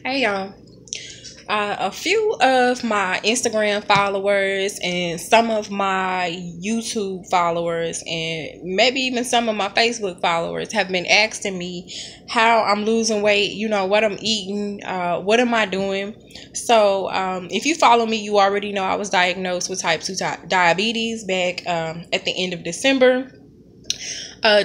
Hey y'all. A few of my Instagram followers and some of my YouTube followers and maybe even some of my Facebook followers have been asking me how I'm losing weight, what I'm eating, what am I doing. So if you follow me, you already know I was diagnosed with type 2 diabetes back at the end of December.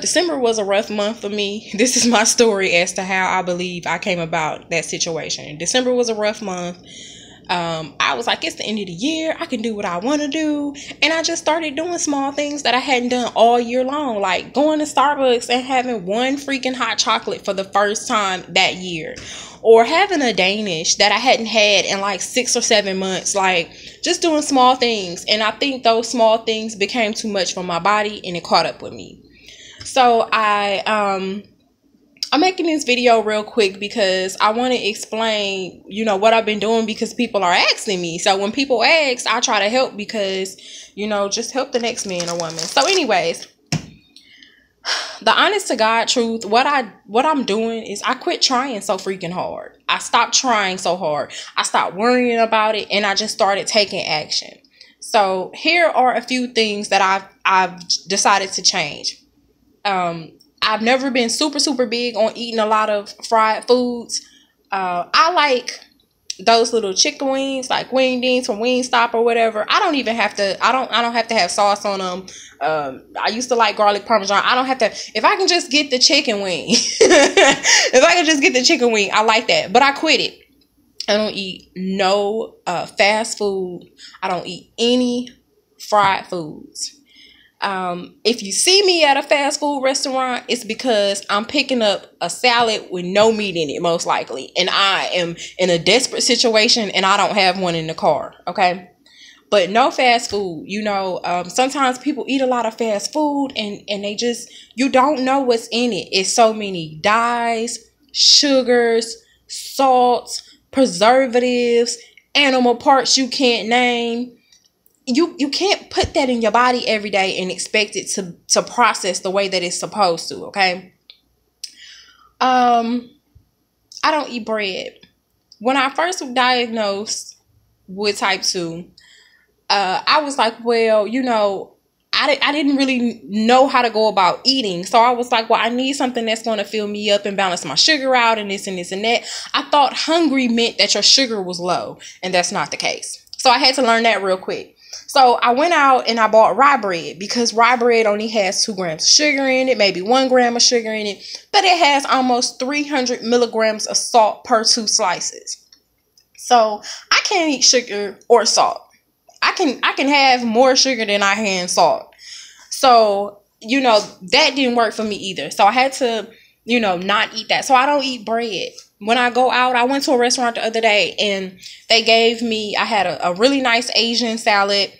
December was a rough month for me. This is my story as to how I believe I came about that situation. December was a rough month. I was like, it's the end of the year. I can do what I want to do. And I just started doing small things that I hadn't done all year long, like going to Starbucks and having one freaking hot chocolate for the first time that year, or having a Danish that I hadn't had in like 6 or 7 months, like just doing small things. And I think those small things became too much for my body and it caught up with me. So I'm making this video real quick because I want to explain, what I've been doing because people are asking me. So when people ask, I try to help because, just help the next man or woman. So anyways, the honest to God truth, what I'm doing is I quit trying so freaking hard. I stopped trying so hard. I stopped worrying about it and I just started taking action. So here are a few things that I've decided to change. I've never been super big on eating a lot of fried foods. I like those little chicken wings, like Wingdings from Wingstop or whatever. I don't have to have sauce on them. I used to like garlic parmesan. I don't have to. If I can just get the chicken wing, I like that. But I quit it. I don't eat no fast food. I don't eat any fried foods. If you see me at a fast food restaurant, it's because I'm picking up a salad with no meat in it, most likely. And I am in a desperate situation and I don't have one in the car. Okay. But no fast food, sometimes people eat a lot of fast food and you don't know what's in it. It's so many dyes, sugars, salts, preservatives, animal parts you can't name. You can't put that in your body every day and expect it to process the way that it's supposed to, okay? I don't eat bread. When I first was diagnosed with type 2, I was like, well, I didn't really know how to go about eating. So I was like, well, I need something that's going to fill me up and balance my sugar out and this and this and that. I thought hungry meant that your sugar was low, and that's not the case. So I had to learn that real quick. So I went out and I bought rye bread because rye bread only has 2 grams of sugar in it, maybe 1 gram of sugar in it, but it has almost 300 milligrams of salt per 2 slices. So I can't eat sugar or salt. I can have more sugar than I can salt. So, that didn't work for me either. So I had to, not eat that. So I don't eat bread. When I go out, I went to a restaurant the other day and I had a really nice Asian salad.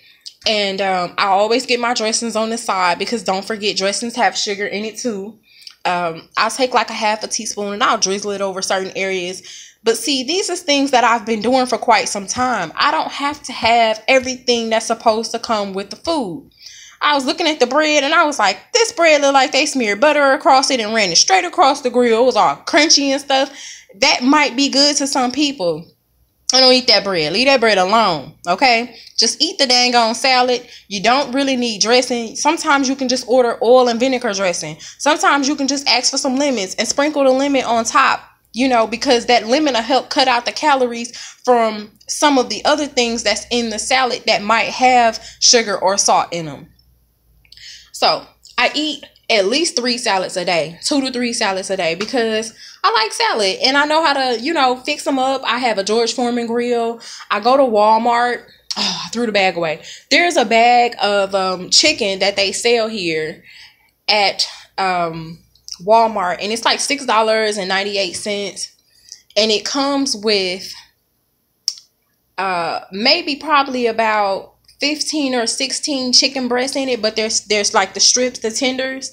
And I always get my dressings on the side because don't forget dressings have sugar in it too. I'll take like a half a teaspoon and I'll drizzle it over certain areas. But see, these are things that I've been doing for quite some time. I don't have to have everything that's supposed to come with the food. I was looking at the bread and I was like, this bread look like they smeared butter across it and ran it straight across the grill. It was all crunchy and stuff. That might be good to some people. I don't eat that bread. Leave that bread alone, okay? Just eat the dang on salad. You don't really need dressing. Sometimes you can just order oil and vinegar dressing. Sometimes you can just ask for some lemons and sprinkle the lemon on top, because that lemon will help cut out the calories from some of the other things that's in the salad that might have sugar or salt in them. So I eat at least 3 salads a day, 2 to 3 salads a day, because I like salad and I know how to, fix them up. I have a George Foreman grill. I go to Walmart. Oh, I threw the bag away. There's a bag of chicken that they sell here at Walmart, and it's like $6.98, and it comes with maybe probably about 15 or 16 chicken breasts in it, but there's like the strips, the tenders,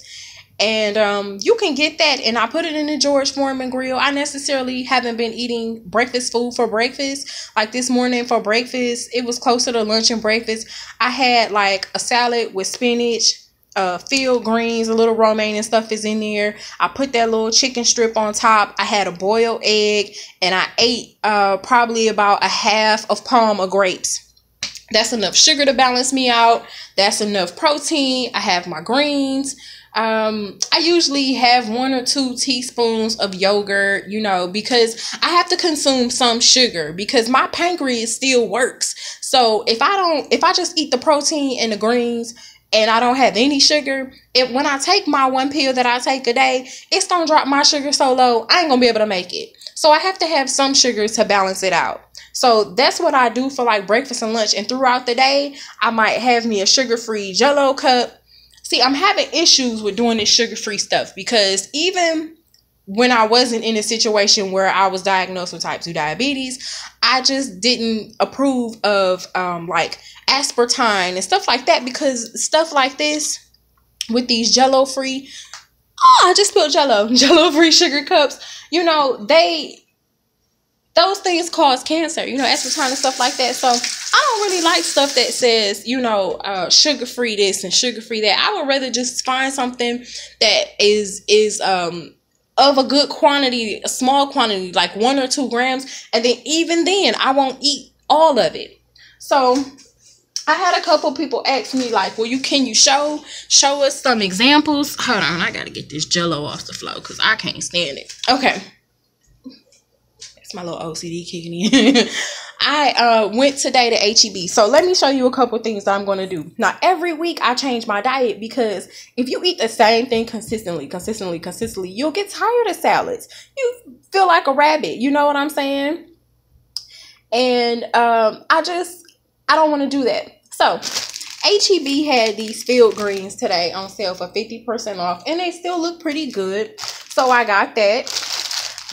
and you can get that. And I put it in the George Foreman grill. I necessarily haven't been eating breakfast food for breakfast. Like this morning for breakfast, it was closer to lunch and breakfast. I had like a salad with spinach, field greens, a little romaine and stuff is in there. I put that little chicken strip on top. I had a boiled egg, and I ate probably about a half of palm of grapes. That's enough sugar to balance me out. That's enough protein. I have my greens. I usually have 1 or 2 teaspoons of yogurt, you know, because I have to consume some sugar because my pancreas still works. So if I just eat the protein and the greens and I don't have any sugar, when I take my 1 pill that I take a day, it's gonna drop my sugar so low, I ain't gonna be able to make it. So I have to have some sugar to balance it out. So that's what I do for like breakfast and lunch. And throughout the day, I might have me a sugar-free Jell-O cup. See, I'm having issues with doing this sugar-free stuff because even when I wasn't in a situation where I was diagnosed with type 2 diabetes, I just didn't approve of like aspartame and stuff like that, because stuff like this with these Jell-O-free, I just spilled Jell-O-free sugar cups, you know, those things cause cancer, you know, aspartame and stuff like that. So I don't really like stuff that says, you know, sugar-free this and sugar-free that. I would rather just find something that is of a good quantity, a small quantity, like 1 or 2 grams. And then even then, I won't eat all of it. So I had a couple people ask me like, well, can you show us some examples? Hold on, I got to get this Jell-O off the floor because I can't stand it. Okay. It's my little OCD kicking in. I went today to HEB. So let me show you a couple things that I'm going to do. Now, every week I change my diet because if you eat the same thing consistently, you'll get tired of salads. You feel like a rabbit. You know what I'm saying? And I don't want to do that. So HEB had these field greens today on sale for 50% off. And they still look pretty good. So I got that.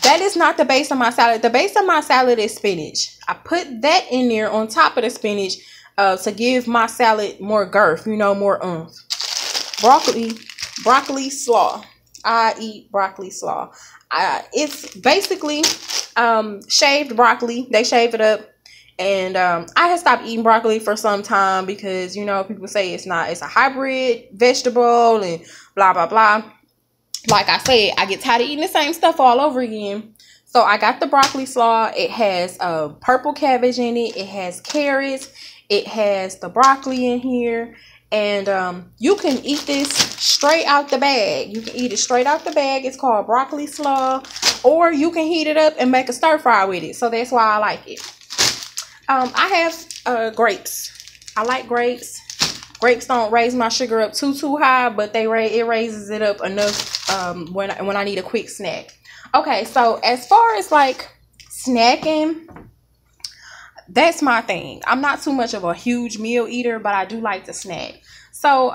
That is not the base of my salad. The base of my salad is spinach. I put that in there on top of the spinach to give my salad more girth, you know, more oomph. Broccoli slaw. I eat broccoli slaw. It's basically shaved broccoli. They shave it up. And I had stopped eating broccoli for some time because, you know, people say it's a hybrid vegetable and blah, blah, blah. Like I said, I get tired of eating the same stuff all over again. So I got the broccoli slaw. It has purple cabbage in it. It has carrots. It has the broccoli in here. And you can eat this straight out the bag. You can eat it straight out the bag. It's called broccoli slaw. Or you can heat it up and make a stir fry with it. So that's why I like it. I have grapes. I like grapes. Grapes don't raise my sugar up too high, but it raises it up enough when I need a quick snack. Okay, so as far as like snacking, that's my thing. I'm not too much of a huge meal eater, but I do like to snack. So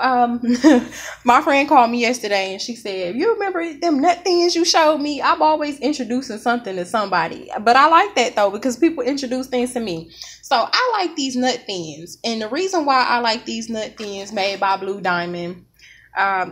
my friend called me yesterday and she said, you remember them nut thins you showed me? I'm always introducing something to somebody. But I like that though, because people introduce things to me. So I like these nut thins. And the reason why I like these nut thins made by Blue Diamond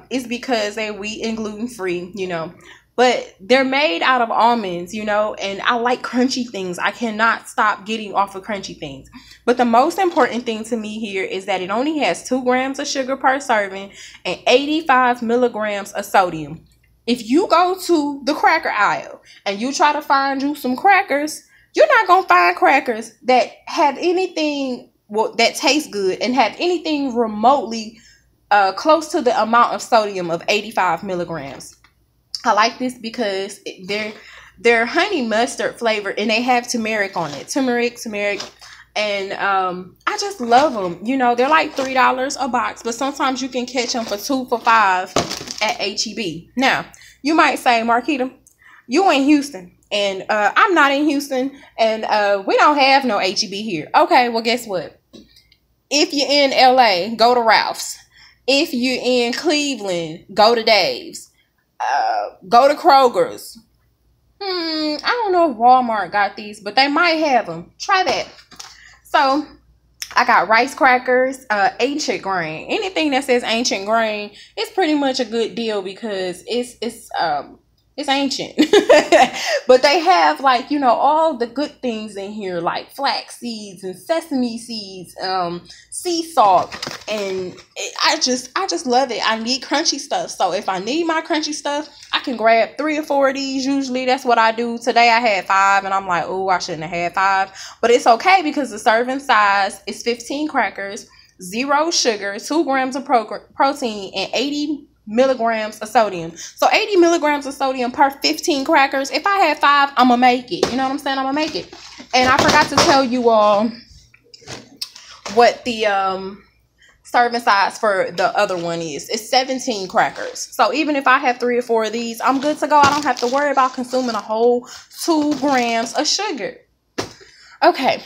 is because they're wheat and gluten free, you know. But they're made out of almonds, you know, and I like crunchy things. I cannot stop getting off of crunchy things. But the most important thing to me here is that it only has 2 grams of sugar per serving and 85 milligrams of sodium. If you go to the cracker aisle and you try to find you some crackers, you're not going to find crackers that have anything that tastes good and have anything remotely close to the amount of sodium of 85 milligrams. I like this because they're honey mustard flavored and they have turmeric on it. Turmeric. And I just love them. You know, they're like $3 a box, but sometimes you can catch them for $2 for $5 at HEB. Now, you might say, Marquita, you in Houston. And I'm not in Houston. And we don't have no HEB here. Okay, well, guess what? If you're in LA, go to Ralph's. If you're in Cleveland, go to Dave's. Go to Kroger's. I don't know if Walmart got these, but they might have them. Try that. So I got rice crackers, ancient grain. Anything that says ancient grain is pretty much a good deal because it's It's ancient. But they have, like, you know, all the good things in here, like flax seeds and sesame seeds, sea salt, and I just love it. I need crunchy stuff. So if I need my crunchy stuff, I can grab 3 or 4 of these. Usually that's what I do. Today I had 5 and I'm like, oh, I shouldn't have had 5. But it's okay because the serving size is 15 crackers, 0 sugar, 2 grams of protein, and 80 milligrams of sodium. So 80 milligrams of sodium per 15 crackers. If I had 5, I'm gonna make it. You know what I'm saying? I'm gonna make it. And I forgot to tell you all what the serving size for the other one is. It's 17 crackers. So even if I have 3 or 4 of these, I'm good to go. I don't have to worry about consuming a whole 2 grams of sugar. Okay,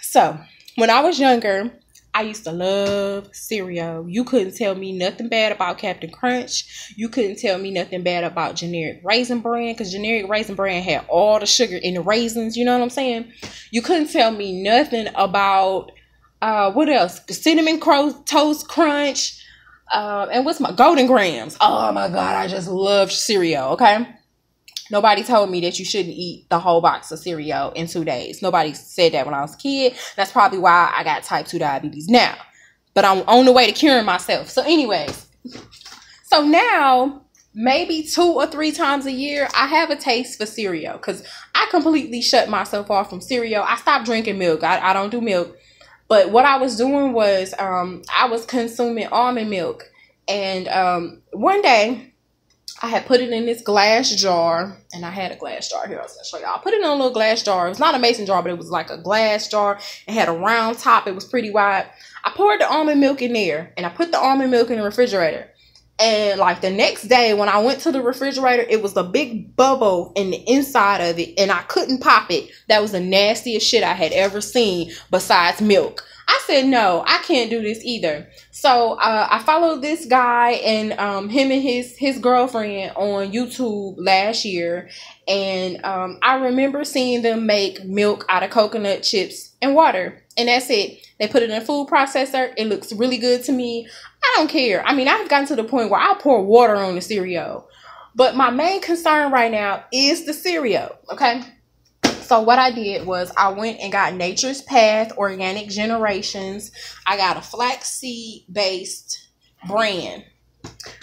so when I was younger, I used to love cereal. You couldn't tell me nothing bad about Captain Crunch. You couldn't tell me nothing bad about generic Raisin Bran, because generic Raisin Bran had all the sugar in the raisins. You know what I'm saying? You couldn't tell me nothing about what else? Cinnamon Toast Crunch. And what's my Golden Grams? Oh my God, I just love cereal. Okay. Nobody told me that you shouldn't eat the whole box of cereal in 2 days. Nobody said that when I was a kid. That's probably why I got type 2 diabetes now. But I'm on the way to curing myself. So anyways, so now maybe 2 or 3 times a year, I have a taste for cereal because I completely shut myself off from cereal. I stopped drinking milk. I don't do milk. But what I was doing was I was consuming almond milk. And one day, I had put it in this glass jar, and I had a glass jar here. I was going to show y'all. I put it in a little glass jar. It was not a mason jar, but it was like a glass jar. It had a round top. It was pretty wide. I poured the almond milk in there, and I put the almond milk in the refrigerator. And like the next day when I went to the refrigerator, it was a big bubble in the inside of it, and I couldn't pop it. That was the nastiest shit I had ever seen besides milk. I said, no, I can't do this either. So I followed this guy and him and his girlfriend on YouTube last year. And I remember seeing them make milk out of coconut chips and water. And that's it. They put it in a food processor. It looks really good to me. I don't care. I mean, I've gotten to the point where I'll pour water on the cereal. But my main concern right now is the cereal, okay? So what I did was I went and got Nature's Path Organic Generations. I got a flaxseed based brand.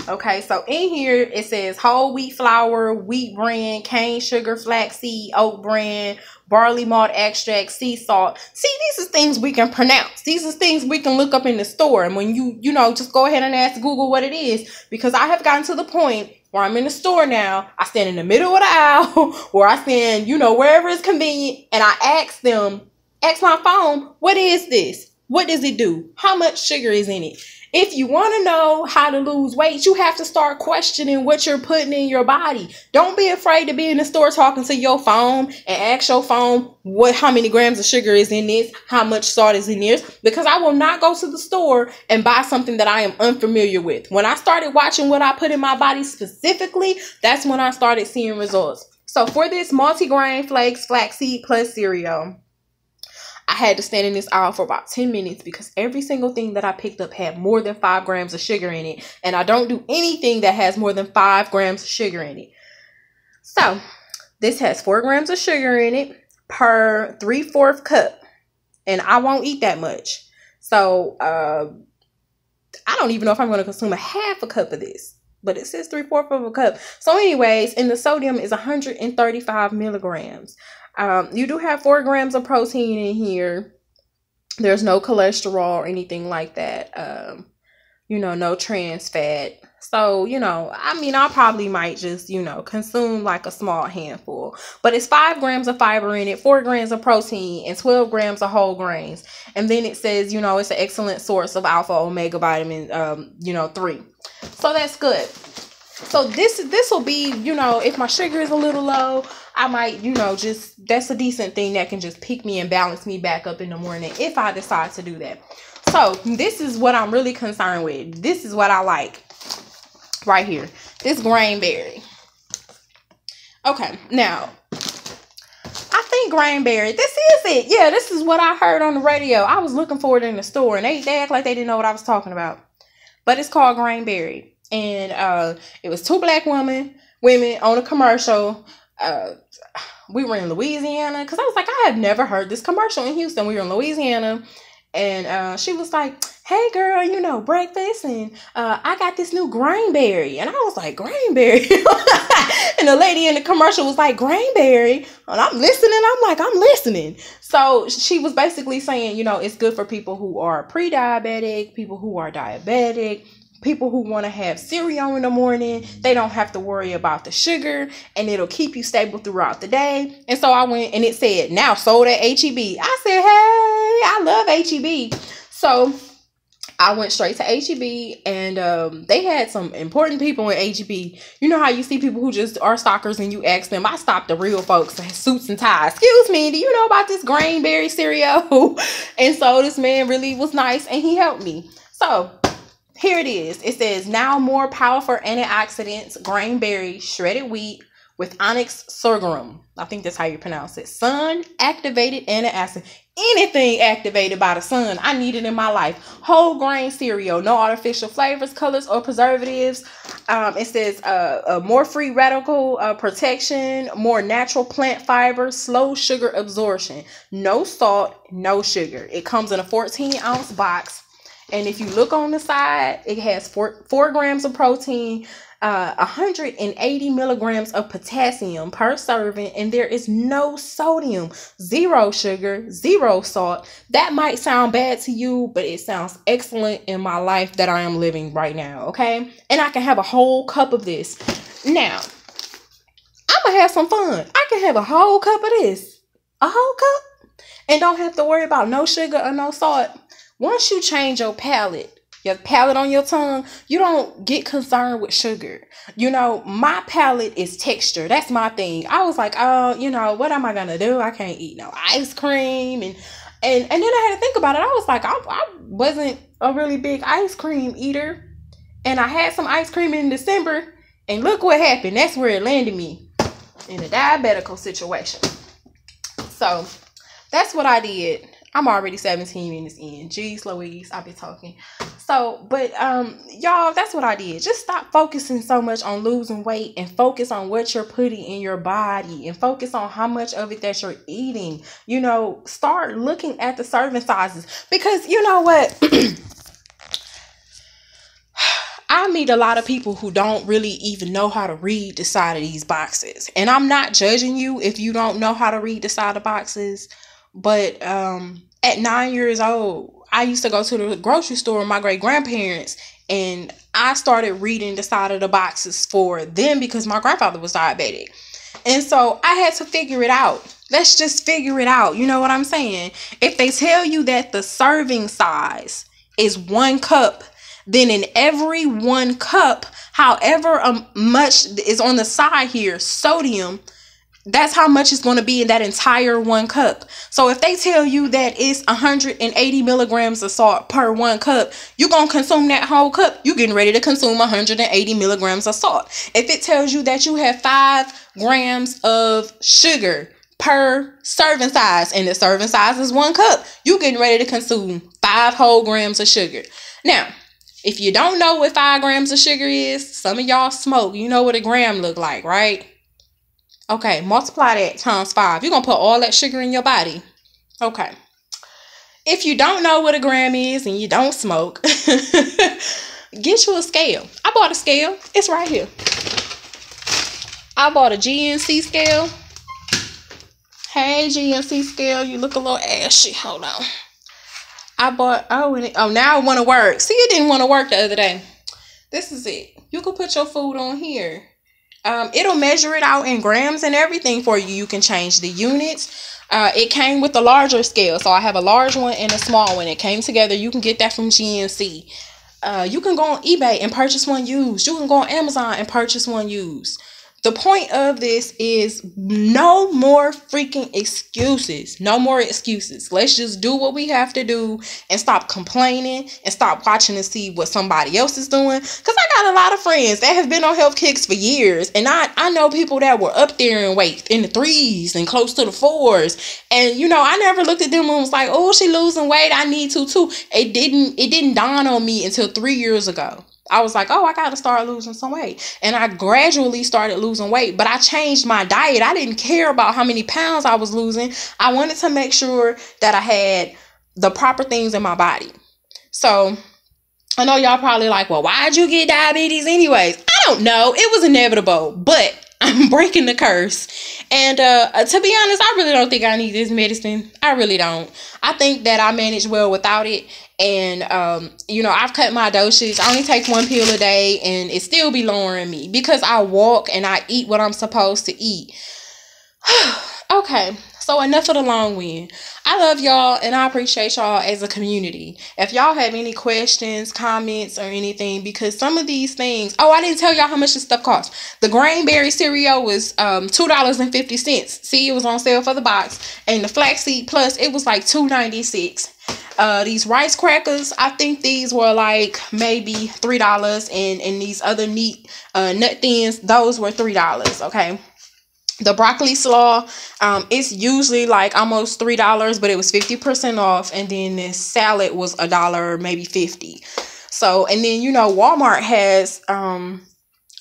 Okay, so in here it says whole wheat flour, wheat bran, cane sugar, flaxseed, oat bran, barley malt extract, sea salt. See, these are things we can pronounce. These are things we can look up in the store. And when you know, just go ahead and ask Google what it is. Because I have gotten to the point where I'm in the store now. I stand in the middle of the aisle or I stand, you know, wherever it's convenient. And I ask my phone, what is this? What does it do? How much sugar is in it? If you want to know how to lose weight, you have to start questioning what you're putting in your body. Don't be afraid to be in the store talking to your phone and ask your phone how many grams of sugar is in this, how much salt is in this, because I will not go to the store and buy something that I am unfamiliar with. When I started watching what I put in my body specifically, that's when I started seeing results. So for this multigrain flakes flaxseed plus cereal, I had to stand in this aisle for about 10 minutes because every single thing that I picked up had more than 5 grams of sugar in it. And I don't do anything that has more than 5 grams of sugar in it. So this has 4 grams of sugar in it per 3/4 cup. And I won't eat that much. So I don't even know if I'm going to consume a half a cup of this. But it says 3/4 of a cup. So anyways, and the sodium is 135 milligrams. You do have 4 grams of protein in here. There's no cholesterol or anything like that. You know, no trans fat. So, you know, I mean, I probably might just, you know, consume like a small handful. But it's 5 grams of fiber in it, 4 grams of protein, and 12 grams of whole grains. And then it says, you know, it's an excellent source of alpha omega vitamin, you know, 3. So that's good. So this will be, you know, if my sugar is a little low, I might, you know, that's a decent thing that can just pick me and balance me back up in the morning if I decide to do that. So this is what I'm really concerned with. This is what I like right here. This Grainberry. Okay, now I think Grainberry, this is it. Yeah, this is what I heard on the radio. I was looking for it in the store and they act like they didn't know what I was talking about. But it's called Grainberry. And it was 2 black women women on a commercial. We were in Louisiana because I was like, I have never heard this commercial in Houston. We were in Louisiana, and she was like, hey girl, you know, breakfast, and I got this new Grainberry. And I was like, Grainberry? And the lady in the commercial was like, Grainberry? And I'm listening. I'm like, I'm listening. So she was basically saying, you know, it's good for people who are pre-diabetic, people who are diabetic, people who want to have cereal in the morning. They don't have to worry about the sugar, and it'll keep you stable throughout the day. And so I went, and it said, now sold at H-E-B. I said, hey, I love H-E-B. So I went straight to H-E-B, and they had some important people in H-E-B. You know how you see people who just are stalkers and you ask them. I stopped the real folks in suits and ties. Excuse me, do you know about this Grainberry cereal? And so this man really was nice, and he helped me. So here it is. It says, now more powerful antioxidants, Grainberry, shredded wheat with onyx sorghum. I think that's how you pronounce it. Sun activated antacid. Anything activated by the sun, I need it in my life. Whole grain cereal, no artificial flavors, colors, or preservatives. It says more free radical protection, more natural plant fiber, slow sugar absorption, no salt, no sugar. It comes in a 14-ounce box. And if you look on the side, it has 4 grams of protein, 180 milligrams of potassium per serving, and there is no sodium, 0 sugar, 0 salt. That might sound bad to you, but it sounds excellent in my life that I am living right now, okay? And I can have a whole cup of this. Now, I'm gonna have some fun. I can have a whole cup of this, a whole cup, and don't have to worry about no sugar or no salt. Once you change your palate on your tongue, you don't get concerned with sugar. You know, my palate is texture. That's my thing. I was like, oh, you know, what am I gonna do? I can't eat no ice cream. And then I had to think about it. I was like, I wasn't a really big ice cream eater. And I had some ice cream in December, and look what happened. That's where it landed me, in a diabetical situation. So that's what I did. I'm already 17 minutes in. Jeez Louise, I've been talking. So, but y'all, that's what I did. Just stop focusing so much on losing weight and focus on what you're putting in your body and focus on how much of it that you're eating. You know, start looking at the serving sizes, because you know what? I meet a lot of people who don't really even know how to read the side of these boxes. And I'm not judging you if you don't know how to read the side of boxes. But at 9 years old, I used to go to the grocery store with my great-grandparents, and I started reading the side of the boxes for them because my grandfather was diabetic. And so I had to figure it out. Let's just figure it out. You know what I'm saying? If they tell you that the serving size is 1 cup, then in every 1 cup, however much is on the side here, sodium, that's how much it's going to be in that entire 1 cup. So if they tell you that it's 180 milligrams of salt per 1 cup, you're going to consume that whole cup. You're getting ready to consume 180 milligrams of salt. If it tells you that you have 5 grams of sugar per serving size, and the serving size is 1 cup, you're getting ready to consume 5 whole grams of sugar. Now, if you don't know what 5 grams of sugar is, some of y'all smoke. You know what a gram look like, right? Okay, multiply that times 5. You're going to put all that sugar in your body. Okay. If you don't know what a gram is and you don't smoke, get you a scale. I bought a scale. It's right here. I bought a GNC scale. Hey, GNC scale, you look a little ashy. Hold on. I bought, now it want to work. See, it didn't want to work the other day. This is it. You can put your food on here. It'll measure it out in grams and everything for you. You can change the units. It came with the larger scale. So I have a large one and a small one. It came together. You can get that from GNC. You can go on eBay and purchase one used. You can go on Amazon and purchase one used. The point of this is no more freaking excuses. No more excuses. Let's just do what we have to do and stop complaining and stop watching to see what somebody else is doing. Because I got a lot of friends that have been on health kicks for years. And I know people that were up there in weight in the 3s and close to the 4s. And, you know, I never looked at them and was like, oh, she losing weight. I need to too. It didn't dawn on me until 3 years ago. I was like, oh, I got to start losing some weight. And I gradually started losing weight, but I changed my diet. I didn't care about how many pounds I was losing. I wanted to make sure that I had the proper things in my body. So I know y'all probably like, well, why'd you get diabetes anyways? I don't know. It was inevitable, but I'm breaking the curse. And to be honest, I really don't think I need this medicine. I really don't. I think that I manage well without it. And, I've cut my dosage. I only take 1 pill a day, and it still be lowering me because I walk and I eat what I'm supposed to eat. Okay, so enough of the long wind. I love y'all, and I appreciate y'all as a community. If y'all have any questions, comments, or anything, because some of these things... Oh, I didn't tell y'all how much this stuff costs. The Grainberry cereal was $2.50. See, it was on sale for the box. And the Flaxseed Plus, it was like $2.96. These rice crackers, I think these were like maybe $3. And these other neat nut thins, those were $3, okay? The broccoli slaw, it's usually like almost $3, but it was 50% off. And then this salad was $1, maybe 50. So, and then, Walmart has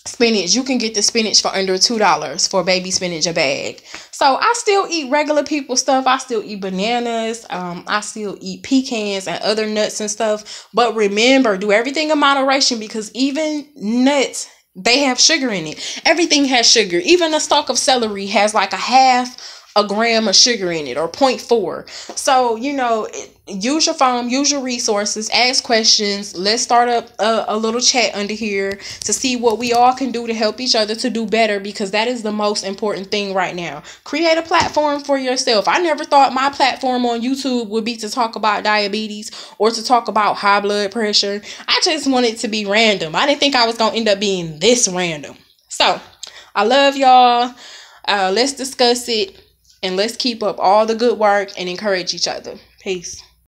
spinach. You can get the spinach for under $2 for baby spinach a bag. So I still eat regular people stuff. I still eat bananas. I still eat pecans and other nuts and stuff. But remember, do everything in moderation, because even nuts, they have sugar in it. Everything has sugar. Even a stalk of celery has like a gram of sugar in it, or 0.4. So, use your phone, use your resources, ask questions. Let's start up a little chat under here to see what we all can do to help each other to do better, because that is the most important thing right now. Create a platform for yourself. I never thought my platform on YouTube would be to talk about diabetes or to talk about high blood pressure. I just wanted to be random. I didn't think I was going to end up being this random. So, I love y'all. Let's discuss it. And let's keep up all the good work and encourage each other. Peace.